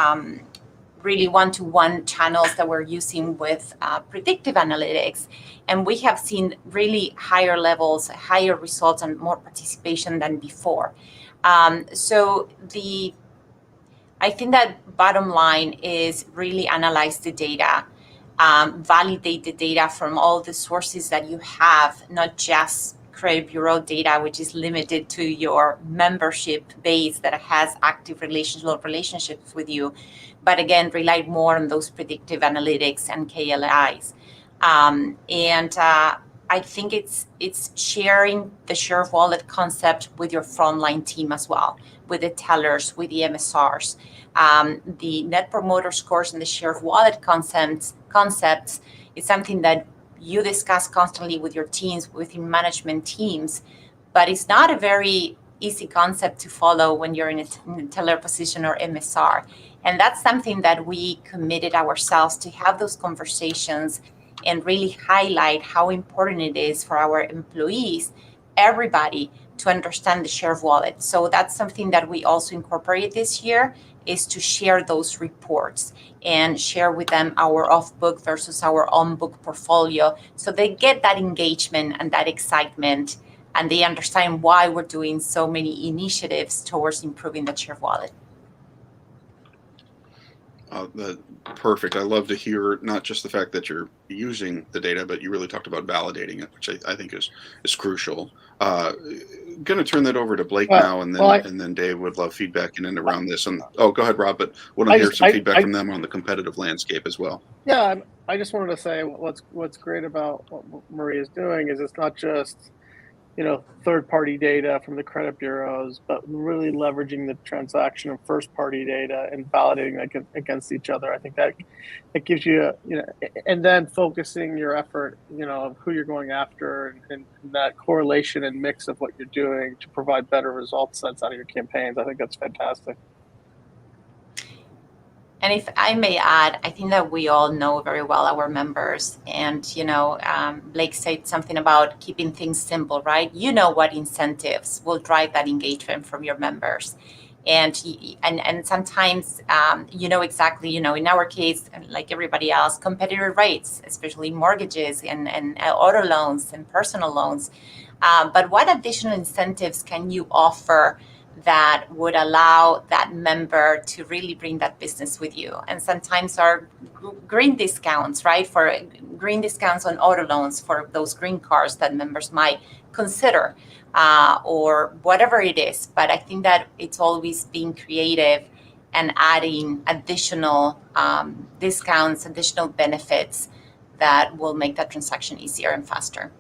really one-to-one channels that we're using with predictive analytics. And we have seen really higher levels, higher results, and more participation than before. So I think that bottom line is really analyze the data, validate the data from all the sources that you have, not just credit bureau data, which is limited to your membership base that has active relationships with you. But again, rely more on those predictive analytics and KLIs. I think it's sharing the share of wallet concept with your frontline team as well, with the tellers, with the MSRs. The net promoter scores and the share of wallet concepts is something that you discuss constantly with your teams, within management teams, but it's not a very easy concept to follow when you're in a teller position or MSR. And that's something that we committed ourselves to have those conversations and really highlight how important it is for our employees, everybody, to understand the share of wallet. So that's something that we also incorporate this year, is to share those reports and share with them our off-book versus our on-book portfolio, so they get that engagement and that excitement, and they understand why we're doing so many initiatives towards improving the share of wallet. Perfect. I love to hear not just the fact that you're using the data, but you really talked about validating it, which I think is crucial. Going to turn that over to Blake now, and then Dave would love feedback in and around this. And go ahead, Rob. But want to hear some feedback from them on the competitive landscape as well. Yeah, I just wanted to say what's great about what Maria is doing is it's not just third-party data from the credit bureaus, but really leveraging the transaction and first-party data and validating that against each other. I think that it gives you, and then focusing your effort, of who you're going after, and that correlation and mix of what you're doing to provide better result sets out of your campaigns. I think that's fantastic. And if I may add, I think that we all know very well our members. And, Blake said something about keeping things simple, right? You know what incentives will drive that engagement from your members. And sometimes, exactly, in our case, like everybody else, competitor rates, especially mortgages and auto loans and personal loans. But what additional incentives can you offer that would allow that member to really bring that business with you? And sometimes are green discounts, right? For green discounts on auto loans for those green cars that members might consider, or whatever it is. But I think that it's always being creative and adding additional discounts, additional benefits that will make that transaction easier and faster.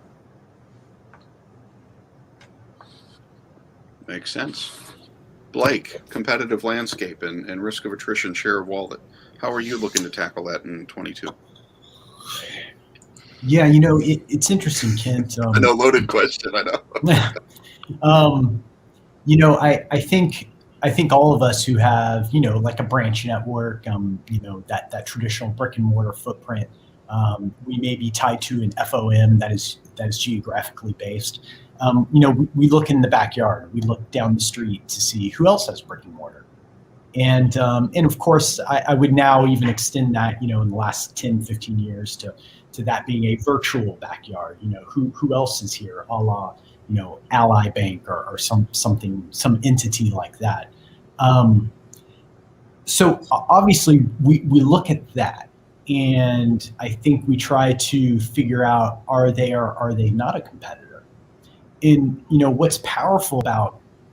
Makes sense. Blake, competitive landscape and risk of attrition, share of wallet. How are you looking to tackle that in 22? Yeah, it's interesting, Kent. I know, loaded question. I know. I think all of us who have, like a branch network, that traditional brick and mortar footprint, we may be tied to an FOM that is geographically based. We look in the backyard, we look down the street to see who else has brick and mortar. And of course, I would now even extend that, in the last 10, 15 years to that being a virtual backyard. Who else is here, a la, Ally Bank or some entity like that. So obviously we look at that, and I think we try to figure out, are they or are they not a competitor? And what's powerful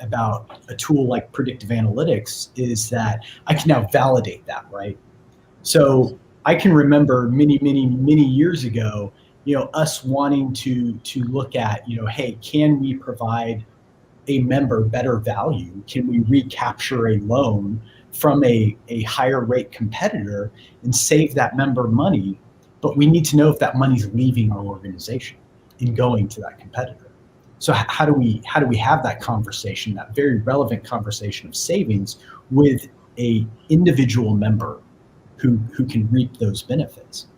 about a tool like predictive analytics is that I can now validate that, right? So I can remember many years ago, us wanting to look at, hey, can we provide a member better value? Can we recapture a loan from a higher rate competitor and save that member money? But we need to know if that money's leaving our organization and going to that competitor. So how do we have that conversation, that very relevant conversation of savings with a individual member who can reap those benefits?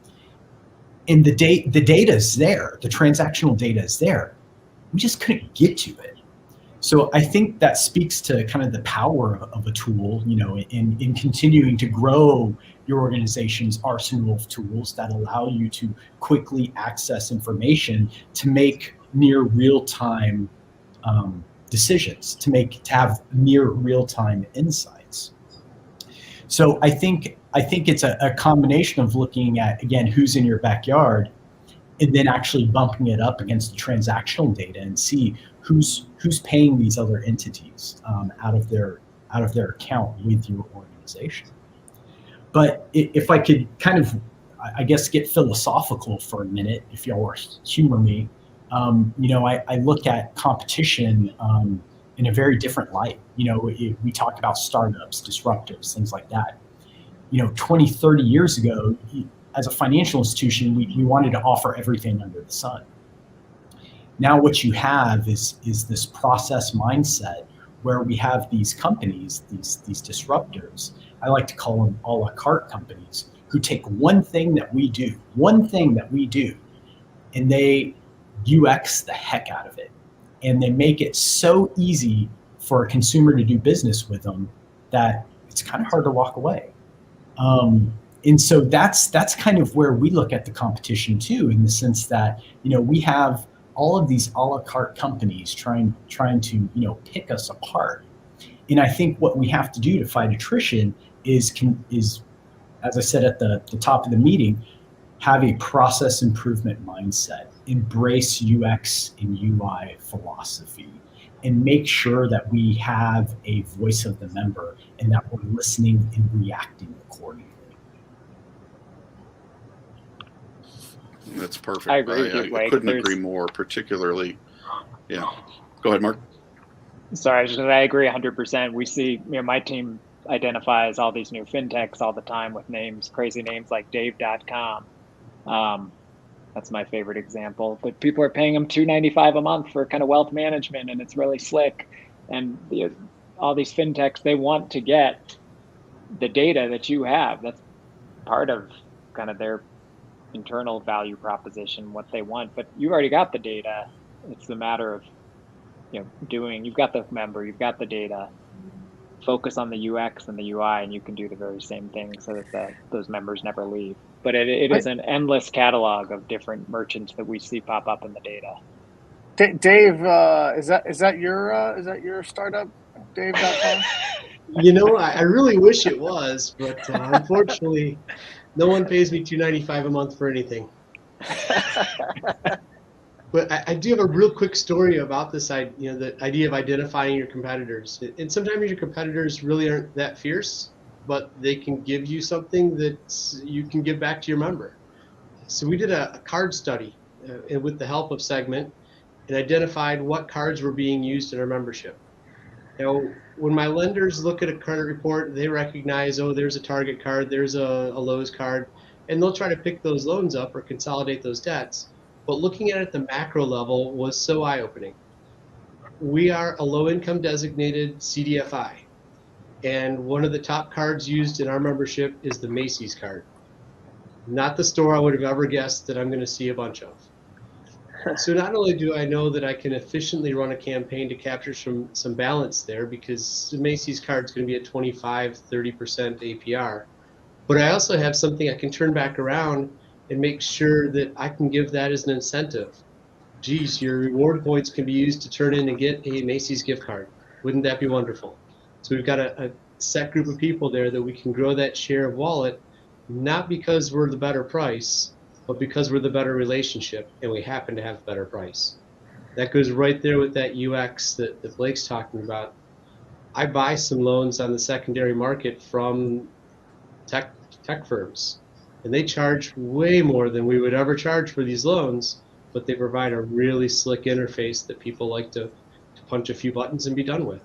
And the data is there, the transactional data is there. We just couldn't get to it. So I think that speaks to kind of the power of a tool, in continuing to grow your organization's arsenal of tools that allow you to quickly access information to make near real-time decisions, to have near real-time insights. So I think it's a combination of looking at, again, who's in your backyard, and then actually bumping it up against the transactional data and see who's paying these other entities out of their account with your organization. But if I could kind of, I guess, get philosophical for a minute, if y'all will humor me, I look at competition in a very different light. We talk about startups, disruptors, things like that. 20, 30 years ago, as a financial institution, we wanted to offer everything under the sun. Now what you have is this process mindset where we have these companies, these disruptors, I like to call them a la carte companies, who take one thing that we do, and they UX the heck out of it. And they make it so easy for a consumer to do business with them that it's kind of hard to walk away. And so that's kind of where we look at the competition too, in the sense that, we have all of these a la carte companies trying to, pick us apart. And I think what we have to do to fight attrition is, as I said at the top of the meeting, have a process improvement mindset, embrace UX and UI philosophy, and make sure that we have a voice of the member and that we're listening and reacting accordingly. That's perfect. I agree with you, Blake. I couldn't agree more, particularly. Yeah. Go ahead, Mark. Sorry, I agree 100%. We see, my team identifies all these new fintechs all the time with crazy names like Dave.com. That's my favorite example. But people are paying them $295 a month for kind of wealth management, and it's really slick. And all these fintechs, they want to get the data that you have. That's part of kind of their internal value proposition, what they want. But you've already got the data. It's a matter of you've got the member, you've got the data. Focus on the UX and the UI, and you can do the very same thing so that those members never leave. But it is an endless catalog of different merchants that we see pop up in the data. Dave, is that your startup, Dave.com? I really wish it was, but unfortunately, no one pays me $295 a month for anything. But I do have a real quick story about this, the idea of identifying your competitors. And sometimes your competitors really aren't that fierce, but they can give you something that you can give back to your member. So we did a card study with the help of Segmint and identified what cards were being used in our membership. Now, when my lenders look at a credit report, they recognize, there's a Target card, there's a Lowe's card, and they'll try to pick those loans up or consolidate those debts. But looking at it at the macro level was so eye-opening. We are a low-income designated CDFI, and one of the top cards used in our membership is the Macy's card. Not the store I would have ever guessed that I'm going to see a bunch of. So not only do I know that I can efficiently run a campaign to capture some balance there, because the Macy's card is going to be at 25-30% APR, but I also have something I can turn back around and make sure that I can give that as an incentive. Geez, your reward points can be used to turn in and get a Macy's gift card. Wouldn't that be wonderful? So we've got a set group of people there that we can grow that share of wallet, not because we're the better price, but because we're the better relationship and we happen to have a better price. That goes right there with that UX that Blake's talking about. I buy some loans on the secondary market from tech firms, and they charge way more than we would ever charge for these loans, but they provide a really slick interface that people like to punch a few buttons and be done with.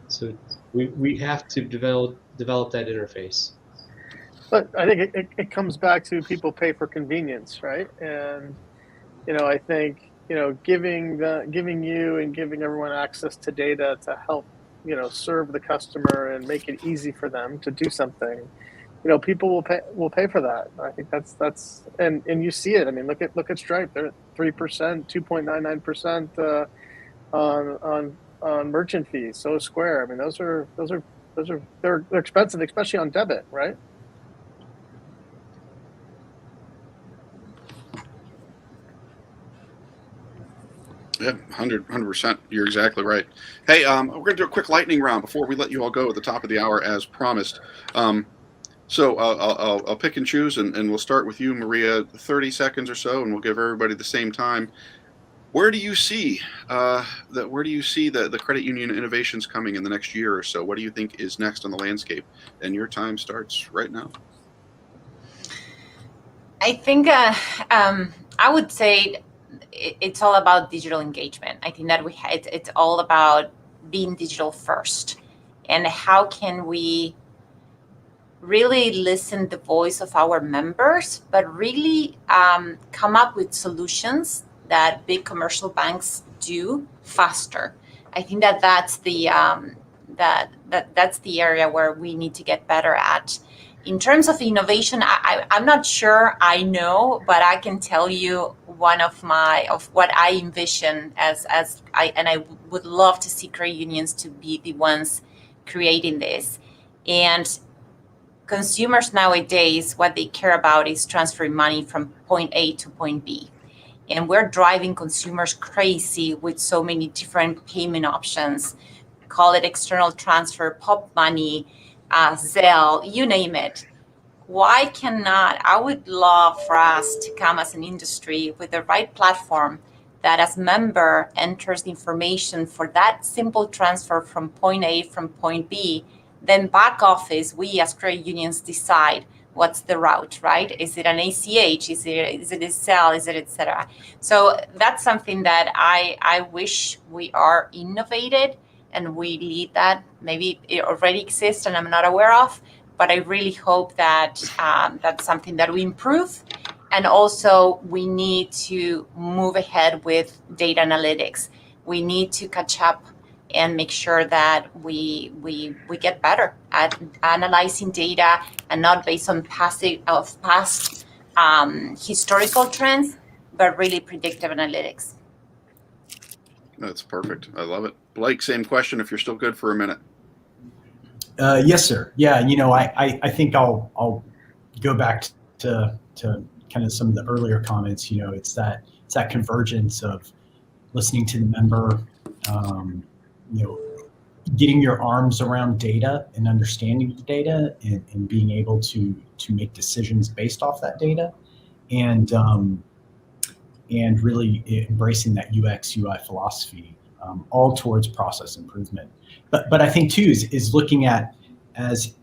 So we have to develop that interface. But I think it comes back to people pay for convenience, right? And I think giving you and giving everyone access to data to help serve the customer and make it easy for them to do something. People will pay for that. I think that's and you see it. I mean, look at Stripe. They're at 3%, 2.99% on merchant fees. So is Square. I mean, those are they're expensive, especially on debit, right? Yeah, 100%. You're exactly right. Hey, we're going to do a quick lightning round before we let you all go at the top of the hour, as promised. So I'll pick and choose, and we'll start with you, Maria, 30 seconds or so, and we'll give everybody the same time. Where do you see the credit union innovations coming in the next year or so? What do you think is next on the landscape? And your time starts right now. I think I would say it's all about digital engagement. I think that it's all about being digital first, and how can we really listen to the voice of our members, but really come up with solutions that big commercial banks do faster. I think that's the that's the area where we need to get better at. In terms of innovation, I'm not sure I know, but I can tell you one of what I envision I would love to see credit unions to be the ones creating this. And consumers nowadays, what they care about is transferring money from point A to point B. And we're driving consumers crazy with so many different payment options. Call it external transfer, pop money, Zelle, you name it. Why cannot, I would love for us to come as an industry with the right platform that as member enters the information for that simple transfer from point A from point B, then back office, we as credit unions decide what's the route, right? Is it an ACH? Is it a Zelle? Is it et cetera? So that's something that I wish we are innovated and we lead that. Maybe it already exists and I'm not aware of, but I really hope that that's something that we improve. And also we need to move ahead with data analytics. We need to catch up and make sure that we get better at analyzing data and not based on past historical trends, but really predictive analytics. That's perfect. I love it. Blake, same question if you're still good for a minute. Yes, sir. Yeah, I think I'll go back to kind of some of the earlier comments. It's that convergence of listening to the member, getting your arms around data and understanding the data and being able to make decisions based off that data, and really embracing that UX UI philosophy, all towards process improvement. But I think too is looking at as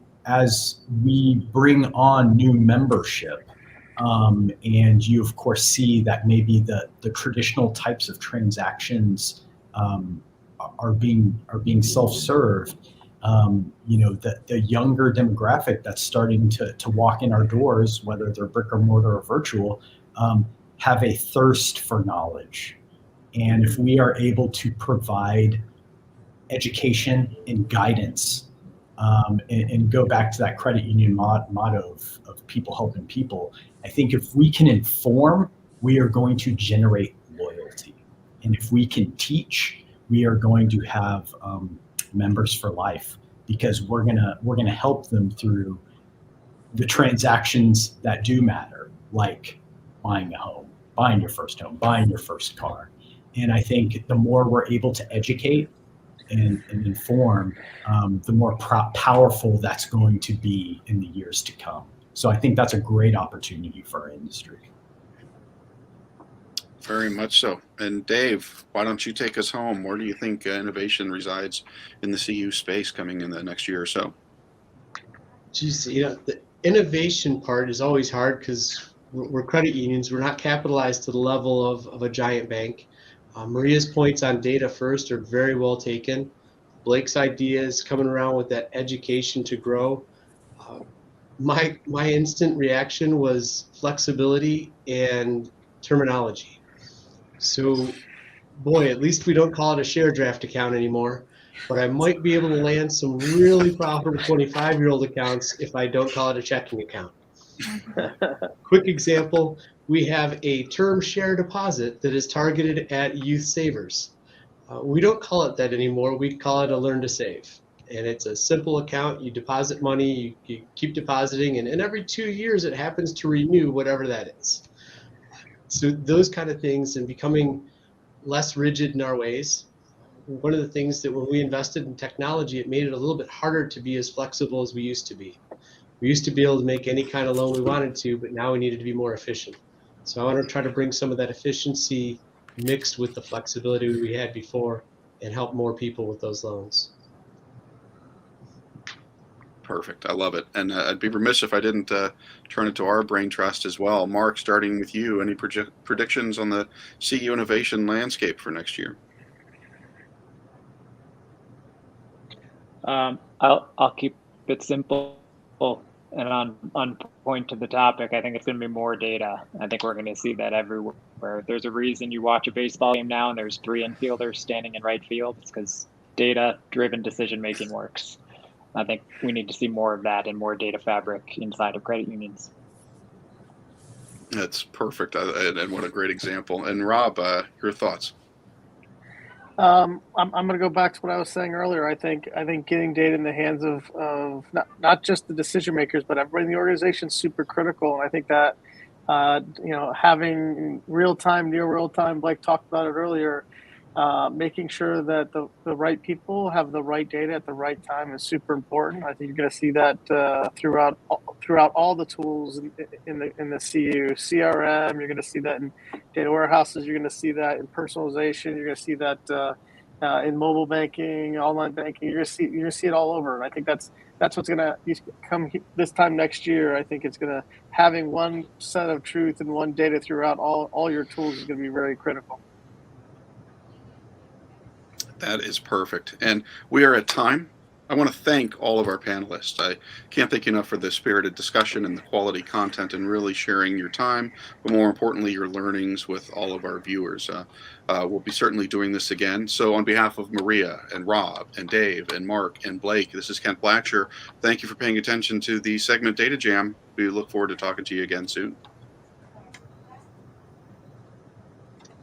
we bring on new membership, and you of course see that maybe the traditional types of transactions are being self-served. The younger demographic that's starting to walk in our doors, whether they're brick or mortar or virtual, have a thirst for knowledge. And if we are able to provide education and guidance, and go back to that credit union motto of people helping people, I think if we can inform, we are going to generate loyalty. And if we can teach, we are going to have members for life, because we're gonna help them through the transactions that do matter, like buying a home, buying your first home, buying your first car. And I think the more we're able to educate and inform, the more powerful that's going to be in the years to come. So I think that's a great opportunity for our industry. Very much so. And Dave, why don't you take us home? Where do you think innovation resides in the CU space coming in the next year or so? Geez, the innovation part is always hard because we're credit unions. We're not capitalized to the level of a giant bank. Maria's points on data first are very well taken. Blake's ideas coming around with that education to grow. My instant reaction was flexibility and terminology. So, boy, at least we don't call it a share draft account anymore, but I might be able to land some really profitable 25-year-old accounts if I don't call it a checking account. Quick example, we have a term share deposit that is targeted at youth savers. We don't call it that anymore. We call it a learn to save. And it's a simple account. You deposit money, you keep depositing, and every 2 years it happens to renew whatever that is. So those kind of things, and becoming less rigid in our ways. One of the things that when we invested in technology, it made it a little bit harder to be as flexible as we used to be. We used to be able to make any kind of loan we wanted to, but now we needed to be more efficient. So I want to try to bring some of that efficiency mixed with the flexibility we had before and help more people with those loans. Perfect. I love it. And I'd be remiss if I didn't turn it to our brain trust as well. Mark, starting with you, any predictions on the CU innovation landscape for next year? I'll keep it simple and on point to the topic. I think it's going to be more data. I think we're going to see that everywhere. There's a reason you watch a baseball game now and there's 3 infielders standing in right field. It's because data-driven decision-making works. I think we need to see more of that and more data fabric inside of credit unions. That's perfect, and what a great example. And Rob, your thoughts? I'm going to go back to what I was saying earlier. I think getting data in the hands of not just the decision makers, but everybody in the organization is super critical. And I think that having real time, near real time, Blake talked about it earlier, making sure that the right people have the right data at the right time is super important. I think you're going to see that throughout all the tools in the CU, CRM. You're going to see that in data warehouses. You're going to see that in personalization. You're going to see that in mobile banking, online banking. You're going to see it all over. And I think that's what's going to come this time next year. I think it's going to having one set of truth and one data throughout all your tools is going to be very critical. That is perfect. And we are at time. I want to thank all of our panelists. I can't thank you enough for the spirited discussion and the quality content and really sharing your time, but more importantly, your learnings with all of our viewers. We'll be certainly doing this again. So on behalf of Maria and Rob and Dave and Mark and Blake, this is Kent Blacksher. Thank you for paying attention to the Segment Data Jam. We look forward to talking to you again soon.